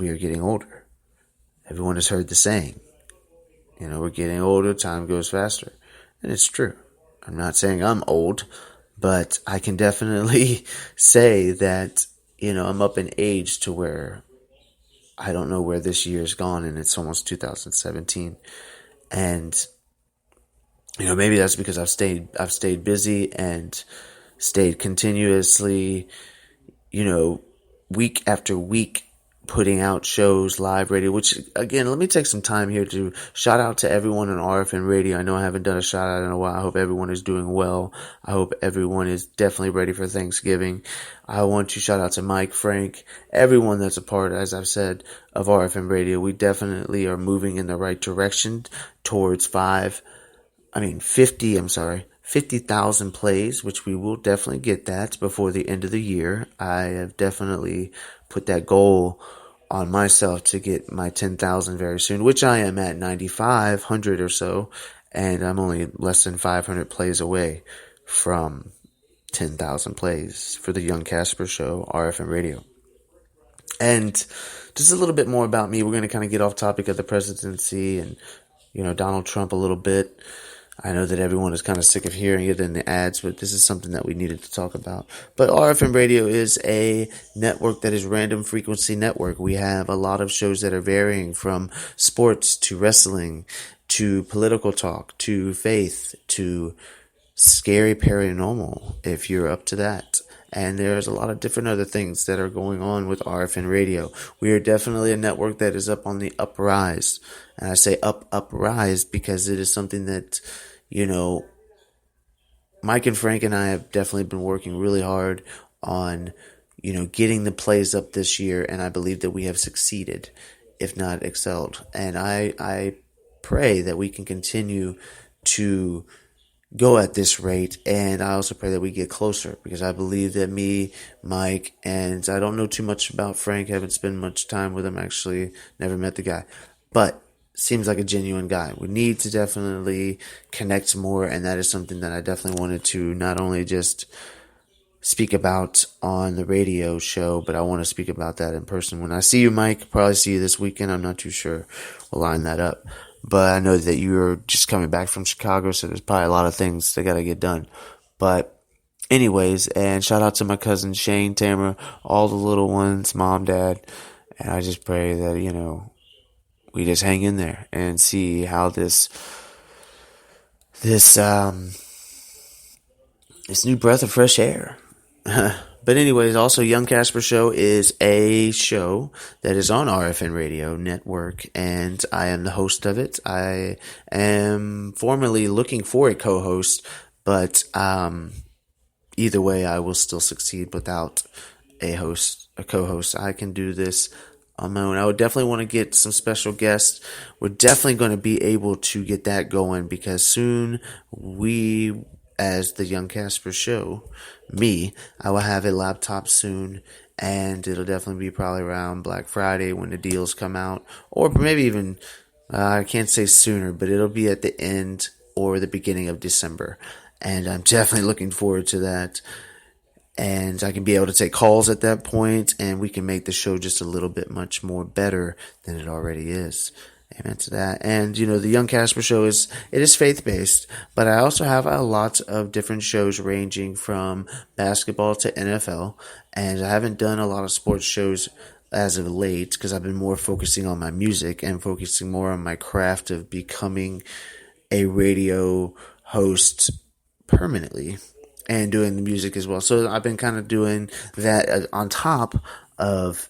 we are getting older. Everyone has heard the saying, we're getting older, time goes faster. And it's true. I'm not saying I'm old, but I can definitely say that, I'm up in age to where I don't know where this year's gone, and it's almost 2017. And, maybe that's because I've stayed busy and stayed continuously, week after week, putting out shows, live radio, which, again, let me take some time here to shout out to everyone on RFN Radio. I know I haven't done a shout out in a while. I hope everyone is doing well. I hope everyone is definitely ready for Thanksgiving. I want to shout out to Mike, Frank, everyone that's a part, as I've said, of RFN Radio. We definitely are moving in the right direction towards 50,000 plays, which we will definitely get that before the end of the year. I have definitely put that goal on myself to get my 10,000 very soon, which I am at 9,500 or so, and I'm only less than 500 plays away from 10,000 plays for the Young Casper Show, RFN Radio. And just a little bit more about me. We're going to kind of get off topic of the presidency and, Donald Trump a little bit. I know that everyone is kind of sick of hearing it in the ads, but this is something that we needed to talk about. But RFM Radio is a network that is Random Frequency Network. We have a lot of shows that are varying from sports to wrestling to political talk to faith to scary paranormal, if you're up to that. And there's a lot of different other things that are going on with RFN Radio. We are definitely a network that is up on the uprise. And I say uprise because it is something that, Mike and Frank and I have definitely been working really hard on, getting the plays up this year. And I believe that we have succeeded, if not excelled. And I pray that we can continue to go at this rate, and I also pray that we get closer, because I believe that me, Mike, and I don't know too much about Frank, haven't spent much time with him, actually, never met the guy, but seems like a genuine guy. We need to definitely connect more, and that is something that I definitely wanted to not only just speak about on the radio show, but I want to speak about that in person. When I see you, Mike, probably see you this weekend, I'm not too sure. We'll line that up. But I know that you're just coming back from Chicago, so there's probably a lot of things that got to get done. But anyways, and shout out to my cousin Shane, Tamara, all the little ones, mom, dad. And I just pray that, we just hang in there and see how this new breath of fresh air. But anyways, also Young Casper Show is a show that is on RFN Radio Network, and I am the host of it. I am formerly looking for a co-host, but either way, I will still succeed without a co-host. I can do this on my own. I would definitely want to get some special guests. We're definitely going to be able to get that going, because soon we, as the Young Casper Show, I will have a laptop soon, and it'll definitely be probably around Black Friday when the deals come out, or maybe even, I can't say sooner, but it'll be at the end or the beginning of December, and I'm definitely looking forward to that. And I can be able to take calls at that point, and we can make the show just a little bit much more better than it already is. Amen to that. And, the Young Casper Show it is faith-based, but I also have a lot of different shows ranging from basketball to NFL, and I haven't done a lot of sports shows as of late, because I've been more focusing on my music and focusing more on my craft of becoming a radio host permanently and doing the music as well. So I've been kind of doing that on top of,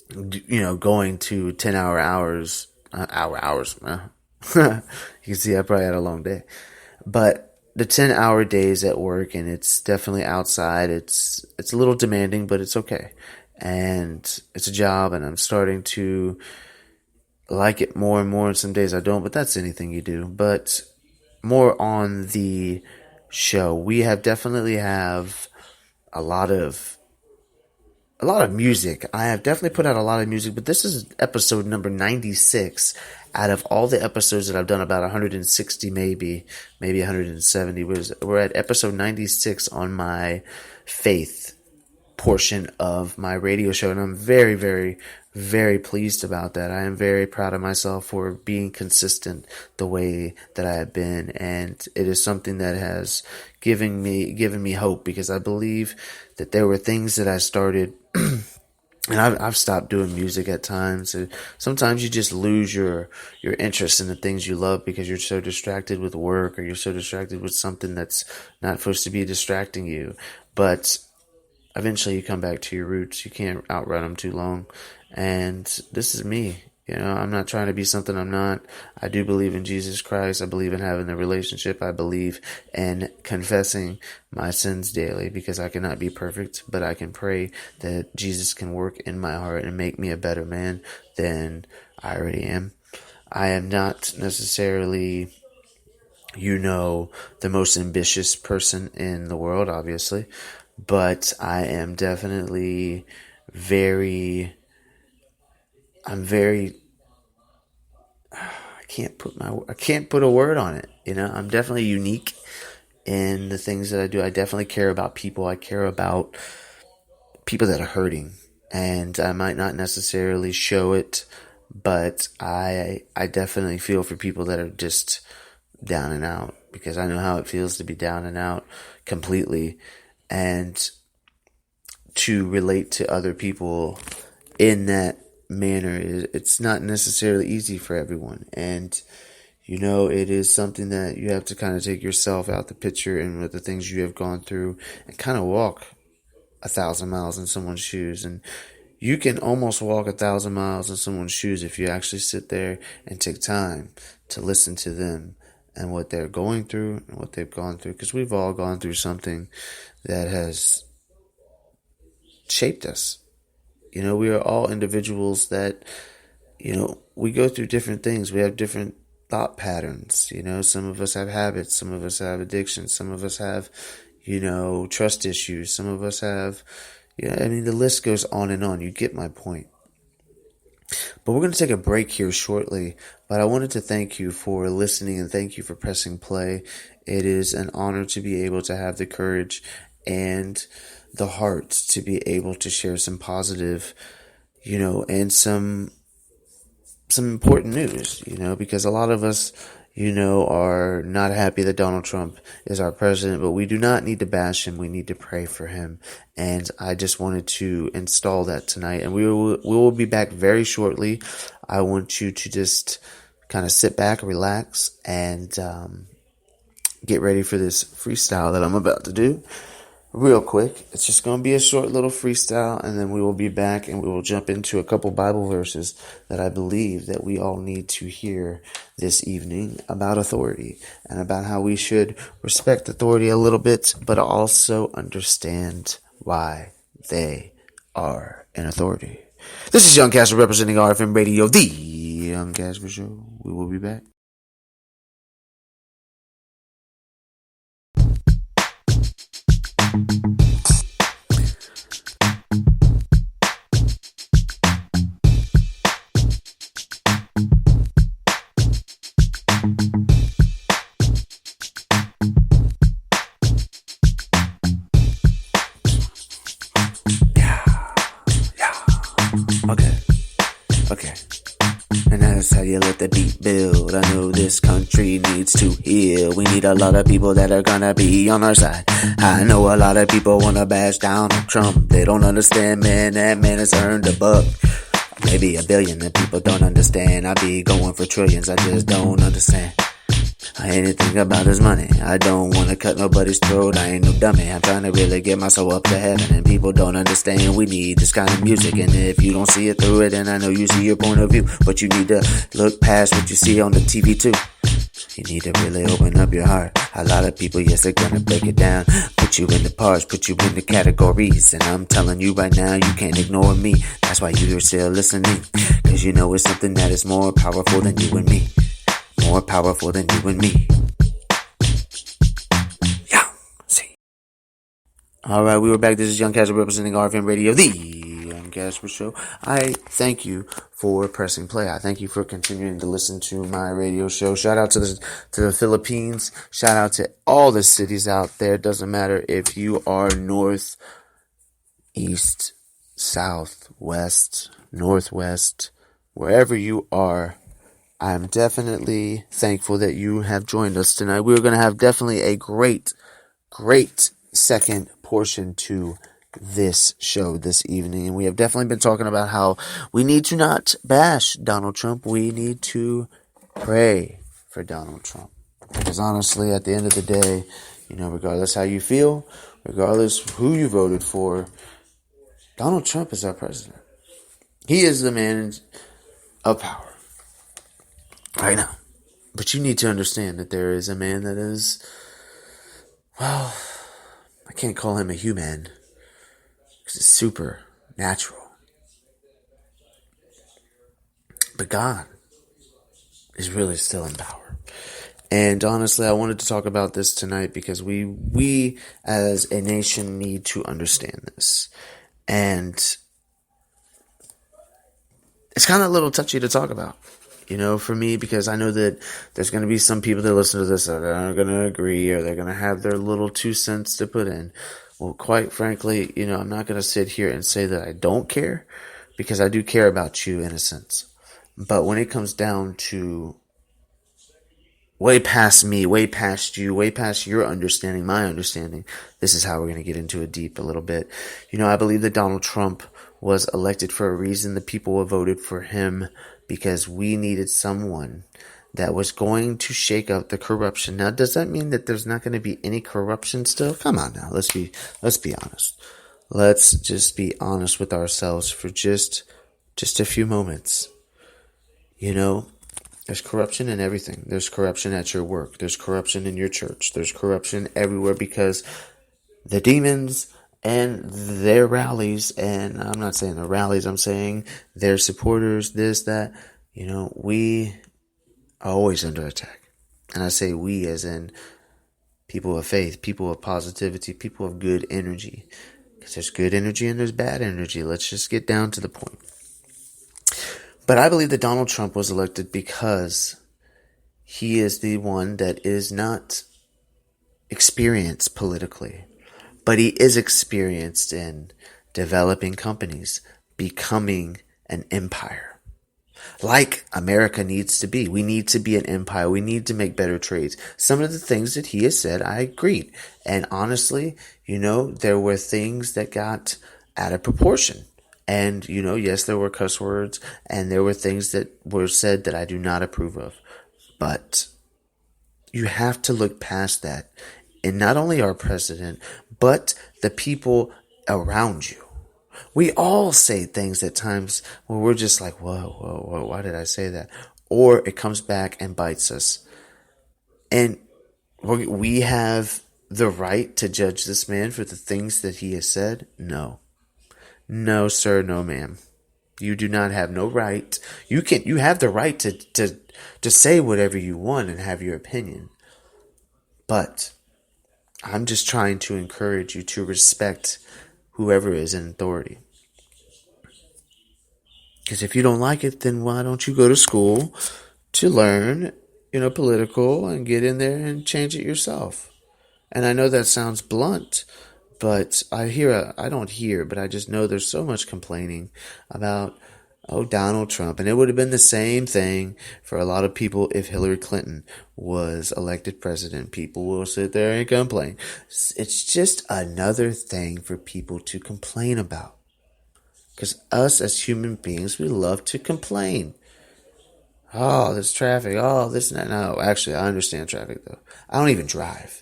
going to 10-hour hours. Hours. You can see I probably had a long day. But the 10-hour days at work, and it's definitely outside. It's a little demanding, but it's okay. And it's a job, and I'm starting to like it more and more. And some days I don't, but that's anything you do. But more on the show, we definitely have a lot of music. I have definitely put out a lot of music, but this is episode number 96 out of all the episodes that I've done, about 160 maybe 170. We're at episode 96 on my faith portion of my radio show, and I'm very, very, very pleased about that. I am very proud of myself for being consistent the way that I have been, and it is something that has given me hope, because I believe that there were things that I started and I've stopped doing music at times. And sometimes you just lose your interest in the things you love because you're so distracted with work, or you're so distracted with something that's not supposed to be distracting you. But eventually you come back to your roots. You can't outrun them too long. And this is me. I'm not trying to be something I'm not. I do believe in Jesus Christ. I believe in having a relationship. I believe in confessing my sins daily, because I cannot be perfect, but I can pray that Jesus can work in my heart and make me a better man than I already am. I am not necessarily, the most ambitious person in the world, obviously, but I am definitely I can't put a word on it. I'm definitely unique in the things that I do. I definitely care about people. I care about people that are hurting, and I might not necessarily show it, but I definitely feel for people that are just down and out, because I know how it feels to be down and out completely, and to relate to other people in that manner, it's not necessarily easy for everyone. And it is something that you have to kind of take yourself out the picture, and with the things you have gone through, and kind of walk 1,000 miles in someone's shoes. And you can almost walk 1,000 miles in someone's shoes if you actually sit there and take time to listen to them and what they're going through and what they've gone through, because we've all gone through something that has shaped us. We are all individuals that, we go through different things. We have different thought patterns. Some of us have habits. Some of us have addictions. Some of us have, trust issues. Some of us have, the list goes on and on. You get my point. But we're going to take a break here shortly. But I wanted to thank you for listening, and thank you for pressing play. It is an honor to be able to have the courage and the heart to be able to share some positive, and some important news, because a lot of us, are not happy that Donald Trump is our president, but we do not need to bash him. We need to pray for him. And I just wanted to install that tonight, and we will be back very shortly. I want you to just kind of sit back, relax, and get ready for this freestyle that I'm about to do. Real quick, it's just going to be a short little freestyle, and then we will be back, and we will jump into a couple Bible verses that I believe that we all need to hear this evening about authority, and about how we should respect authority a little bit, but also understand why they are an authority. This is Young Casper representing RFM Radio, the Young Casper Show. We will be back. Okay. And that's how you let the beat build. I know this country needs to heal. We need a lot of people that are gonna be on our side. I know a lot of people wanna bash down on Trump. They don't understand, man, that man has earned a buck. Maybe $1 billion, and people don't understand. I be going for trillions, I just don't understand. I ain't anything about his money. I don't wanna cut nobody's throat. I ain't no dummy. I'm trying to really get my soul up to heaven, and people don't understand. We need this kind of music, and if you don't see it through it, then I know you see your point of view, but you need to look past what you see on the TV too. You need to really open up your heart. A lot of people, yes, they're gonna break it down, put you into parts, put you into categories, and I'm telling you right now, you can't ignore me. That's why you're still listening, cause you know it's something that is more powerful than you and me. More powerful than you and me. Yeah, see. Alright, we were back. This is Young Casper representing RFM Radio, the Young Casper Show. I thank you for pressing play. I thank you for continuing to listen to my radio show. Shout out to the Philippines. Shout out to all the cities out there. It doesn't matter if you are north, east, south, west, northwest, wherever you are, I'm definitely thankful that you have joined us tonight. We're going to have definitely a great second portion to this show this evening. And we have definitely been talking about how we need to not bash Donald Trump. We need to pray for Donald Trump. Because honestly, at the end of the day, regardless how you feel, regardless who you voted for, Donald Trump is our president. He is the man of power right now. But you need to understand that there is a man that is, well, I can't call him a human because it's supernatural. But God is really still in power. And honestly, I wanted to talk about this tonight because we as a nation need to understand this. And it's kind of a little touchy to talk about, for me, because I know that there's going to be some people that listen to this that are going to agree or they're going to have their little 2 cents to put in. Well, quite frankly, I'm not going to sit here and say that I don't care, because I do care about you in a sense. But when it comes down to way past me, way past you, way past your understanding, my understanding, this is how we're going to get into it deep a little bit. I believe that Donald Trump was elected for a reason. The people voted for him because we needed someone that was going to shake up the corruption. Now, does that mean that there's not going to be any corruption still? Come on now, let's be honest. Let's just be honest with ourselves for just a few moments. There's corruption in everything. There's corruption at your work. There's corruption in your church. There's corruption everywhere because the demons and their rallies, and I'm not saying the rallies, I'm saying their supporters, this, that, we are always under attack. And I say we as in people of faith, people of positivity, people of good energy. Because there's good energy and there's bad energy. Let's just get down to the point. But I believe that Donald Trump was elected because he is the one that is not experienced politically, but he is experienced in developing companies, becoming an empire. Like America needs to be. We need to be an empire. We need to make better trades. Some of the things that he has said, I agreed. And honestly, there were things that got out of proportion. And, yes, there were cuss words and there were things that were said that I do not approve of. But you have to look past that. And not only our president, but the people around you. We all say things at times where we're just like, whoa, why did I say that? Or it comes back and bites us. And we have the right to judge this man for the things that he has said? No. No, sir, no, ma'am. You do not have no right. You have the right to say whatever you want and have your opinion. But I'm just trying to encourage you to respect whoever is in authority. Because if you don't like it, then why don't you go to school to learn, political and get in there and change it yourself? And I know that sounds blunt, but I just know there's so much complaining about, Donald Trump. And it would have been the same thing for a lot of people if Hillary Clinton was elected president. People will sit there and complain. It's just another thing for people to complain about. Because us as human beings, we love to complain. Oh, there's traffic. Oh, this and that. No, actually, I understand traffic, though. I don't even drive.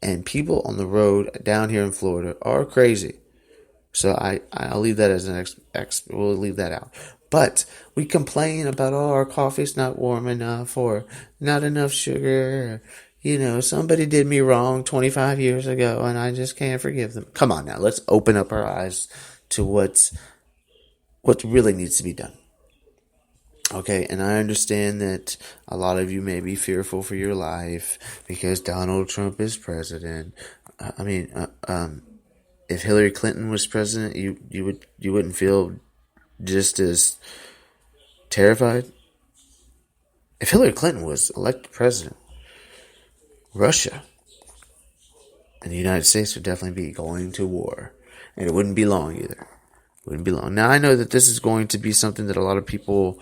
And people on the road down here in Florida are crazy. So I'll leave that as we'll leave that out. But we complain about, our coffee's not warm enough or not enough sugar. Somebody did me wrong 25 years ago and I just can't forgive them. Come on now, let's open up our eyes to what really needs to be done. Okay, and I understand that a lot of you may be fearful for your life because Donald Trump is president. If Hillary Clinton was president, you wouldn't feel just as terrified? If Hillary Clinton was elected president, Russia and the United States would definitely be going to war. And it wouldn't be long either. Wouldn't be long. Now, I know that this is going to be something that a lot of people